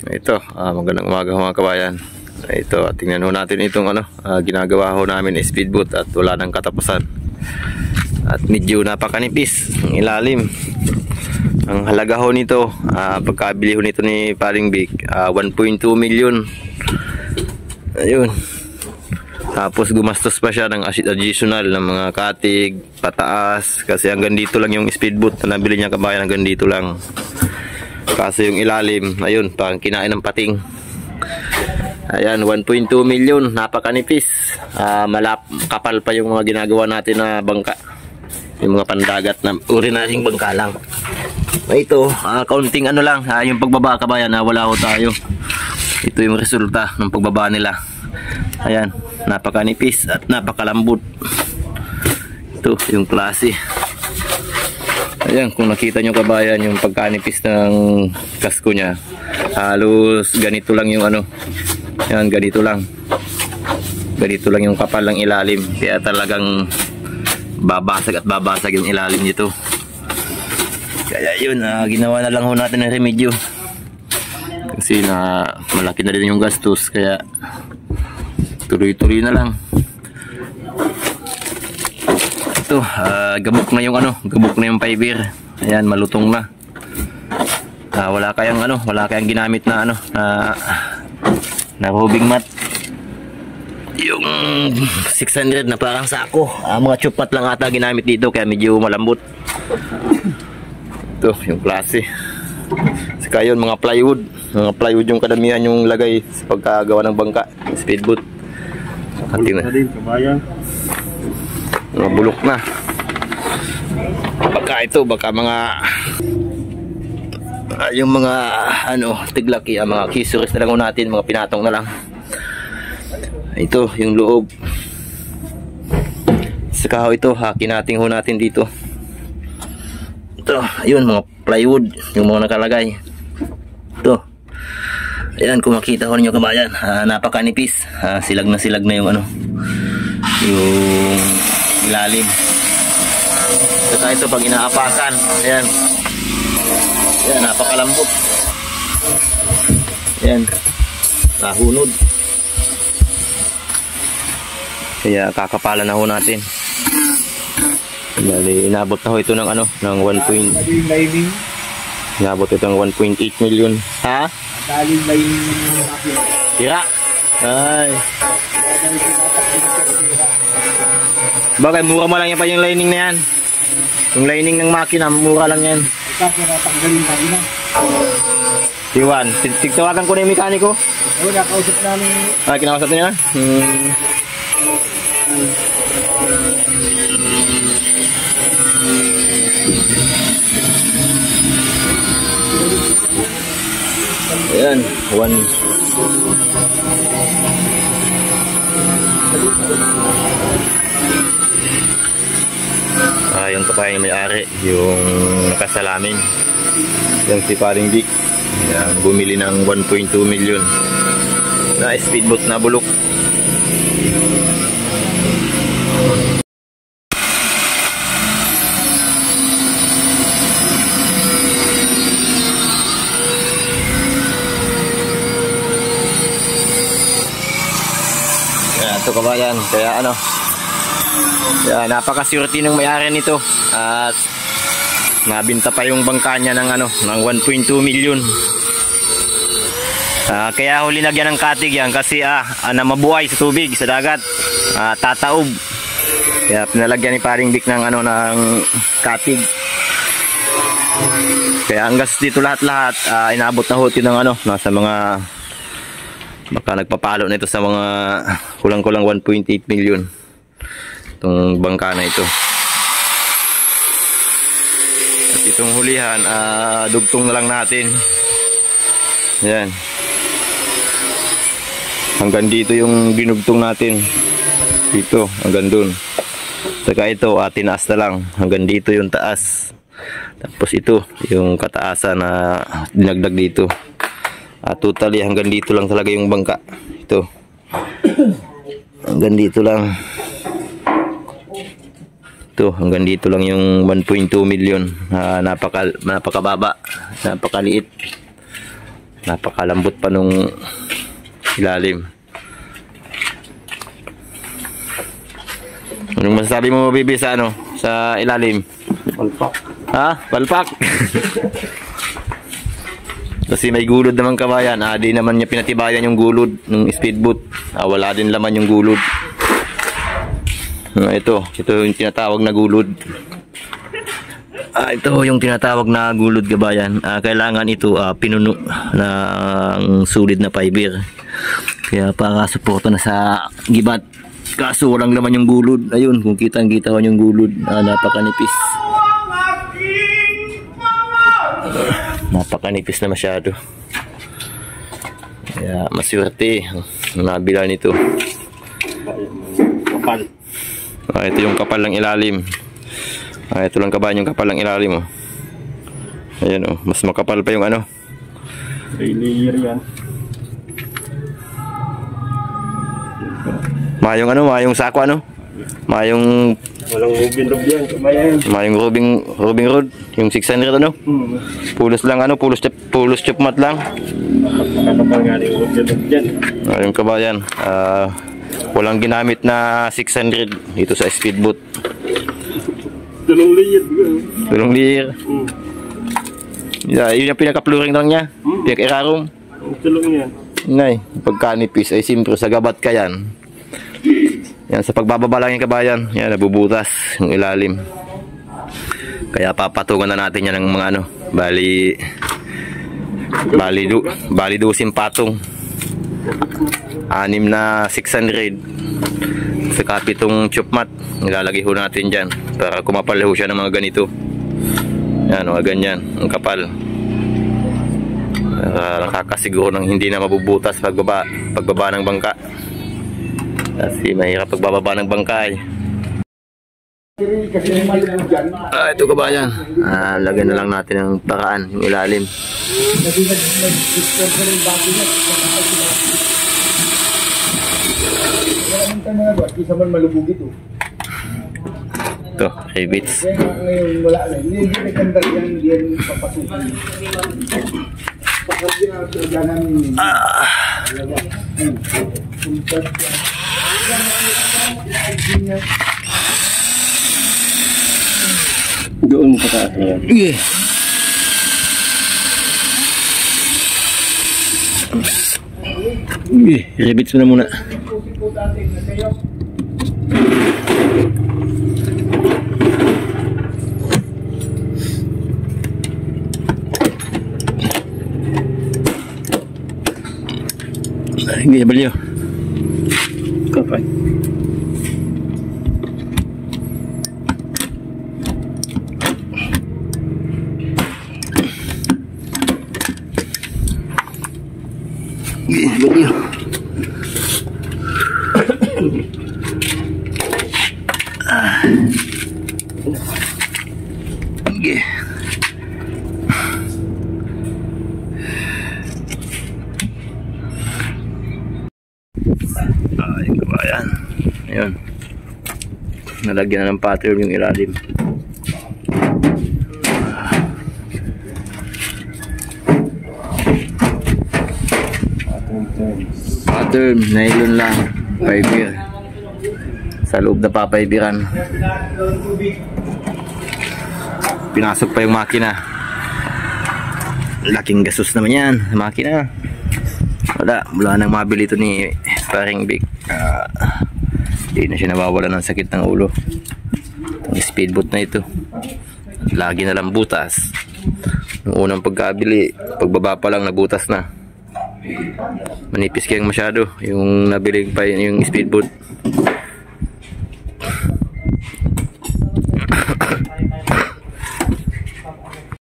Ito, magandang umaga mga kabayan. Ito, tingnan ho natin itong ginagawa ho namin speedboat at wala nang katapusan. At medyo napakanipis ang ilalim. Ang halaga ho nito, pagkabili ho nito ni Paring Vic, 1.2 million. Ayun. Tapos gumastos pa siya ng additional ng mga katig, pataas. Kasi hanggang dito lang yung speedboat na nabili niya kabayan, hanggang dito lang. Kasi yung ilalim, ayun, parang kinain ng pating. Ayan, 1.2 million, napakanipis. Kapal pa yung mga ginagawa natin na bangka. Yung mga pandagat na uri nating bangka lang. Ito, kaunting lang, yung pagbaba kabayan, wala ho tayo. Ito yung resulta ng pagbaba nila. Ayan, napakanipis at napakalambot. Ito, yung klase. Ayan, kung nakita nyo kabayan yung pagkanipis ng kasko niya, halos ganito lang yung yan, ganito lang yung kapal ng ilalim, kaya talagang babasag at babasag yung ilalim nito. Kaya yun, ginawa na lang ho natin ng remedyo kasi na malaki na rin yung gastos, kaya tuloy-tuloy na lang. Ito, gabok na yung gabok na yung fiber. Ayan, malutong na. Wala kayang ginamit na na roving mat. Yung 600 na parang sako. Mga chupat lang ata ginamit dito, kaya medyo malambot. Ito, yung klase. Saka yun, mga plywood. Mga plywood yung kadamihan yung lagay sa pagkagawa ng bangka, speedboat. Bulok na din, kabayan. Mga bulok na. Baka mga yung mga tiglaki, mga kisuris na lang natin, mga pinatong na lang. Ito yung loob. Saka ito, kinating ho natin dito. Ito, ayun, mga plywood yung mga nakalagay. Ito. Ayan, kung makita ho ninyo kabayan, napakanipis. Silag na yung yung ilalim. Saka ito pag inaapakan, ayan, napakalambot. Ayan, nahunod. Kaya kakapalan na ho natin. Inabot na ho ito ng ng 1 point. Inabot ito ng 1.8 million. Ha? Tira. Ay. Bagay, mura mo lang yan pa yung lining na yan. Yung lining ng makina, mura lang yan. Iwan, tigtawagan ko na yung mekaniko. Oo, nakausap namin. Kinausap niya? Ayan, yung kabayan may-ari, yung nakasalamin, yung si Paring Vic, bumili ng 1.2 million na speedboat na bulok. Ito kabayan, kaya napaka-surety ng may-ari nito at nabinta pa yung bangka niya ng ng 1.2 million. Kaya huli lagyan ng katig yan kasi na mabuhay sa tubig, sa dagat, tataob. Kaya pinalagyan ni Paring Vic ng ng katig. Kaya hanggang dito lahat-lahat inabot na ho ito ng nasa mga, baka nagpapalo na ito sa mga kulang-kulang 1.8 million itong bangka na ito. At itong hulihan, dugtong na lang natin. Yan, hanggang dito yung dinugtong natin, dito hanggang dun. Saka ito, tinaas na lang hanggang dito yung taas. Tapos ito yung kataasan na dinagdag dito. Totally hanggang dito lang talaga yung bangka. Ito hanggang dito lang. Ito hanggang dito lang yung 1.2 million. Napakababa, napakaliit. Napakalambot pa nung ilalim. Anong masasabi mo, Bibi, sa ano? Sa ilalim? Palpak. Ha? Palpak? Kasi may gulod naman kabayan. Di naman niya pinatibayan yung gulod ng speedboat. Wala din laman yung gulod. Ito yung tinatawag na gulod. Ito yung tinatawag na gulod kabayan. Kailangan ito pinuno ng solid na fiber. Kaya para suporta na sa gibat. Kaso walang laman yung gulod. Ayun, kung kitang-kita ko yung gulod. Napakanipis. Napakanipis na masyado. Kaya maswerte nabila nito. Kapal. Ito yung kapal ng ilalim. Ito lang kabayan yung kapal ng ilalim. Ayan, mas makapal pa yung ano. 3 layer yan. Mayong sako ano? Mayong Walang rubin rod yan. mayong rubing rod, yung 600 ano? Pulos lang ano, pulos chop mat lang. Kapal nga yung rubin rod yan. Yung kabayan, walang ginamit na 600 dito sa speedboat. 2 layer. 2 layer. Yun yung pinaka-fluring lang niya. Pinaka-irarum. Ang tulong yan. Ngay, pagkanipis ay simpro sa gabat ka yan. Yan, sa pagbababa lang yung kabayan, yan, nabubutas yung ilalim. Kaya papatungan na natin yan ng mga ano, bali 12 patong. 6 na 600. Sa kapitong chop mat, nilalagay ho natin dyan para kumapal ho siya ng mga ganito. Yan, mga ganyan, ang kapal. Nakakasiguro ng hindi na mabubutas pagbaba ng bangka. Kasi mahirap pagbababa ng bangka eh. Ito kabayan, lagyan na lang natin ng paraan yung ilalim. Ito, rivets. Doon mo pataas na yan. Rivets mo na muna. Hindi baliw. Kapal. Baliw. Yung kabayan. Ayun. Nalagyan na ng pattern yung ilalim. Pattern, nylon lang. Fiber. Sa loob na papaibiran. Pinasok pa yung makina. Laking gastos naman yan. Makina. Wala nang mabili ito ni Paring Vic. Hindi na siya nawawala ng sakit ng ulo. Itong speedboat na ito. Lagi na lang butas. Nung unang pagkabili, pagbaba pa lang nabutas na. Manipis kayang masyado yung nabiling pa yung speedboat.